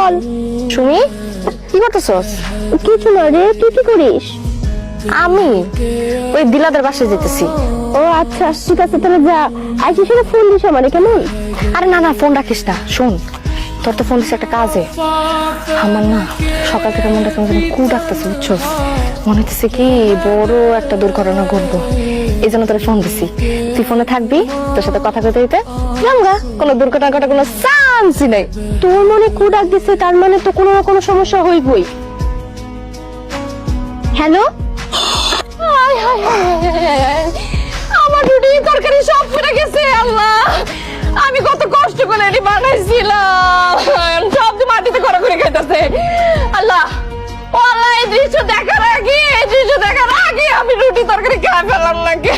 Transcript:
বল। সুমি, কি করতেছস? কিছু না রে, তুই কি করিস? আমি ওই দিলাদের বাসায় যেতেছি। ও আচ্ছা, ঠিক আছে, তাহলে যা। আজকে সেটা ফোন দিস আমারে, কেমন? আরে না না, ফোন রাখিস না। শোন, তোর তো ফোন দিচ্ছে একটা কাজে। আমার না সকাল থেকে মনটা কেমন যেন কু ডাকতেছে, বুঝছো? মনে হচ্ছে কি বড় একটা দুর্ঘটনা ঘটবো, এই জন্য তোর ফোন দিছি। তুই ফোনে থাকবি, তোর সাথে কথা কইতে দিতে জানগা। কোনো দুর্ঘটনা ঘটার কোনো চান্সই নাই। তোর মনে কু ডাক দিছে, তার মানে তো কোনো না কোনো সমস্যা হইবই। হ্যালো, আমার রুটি তরকারি সব পুড়ে গেছে। আল্লাহ, আমি কত কষ্ট করে এটি বানাইছিলাম, সব যে মাটিতে ঘোরাঘুরি খাইতেছে। আল্লাহ, ও আল্লাহ, এই দৃশ্য দেখার আগে আমি রুটি তরকারি খেয়ে ফেলাম নাকি।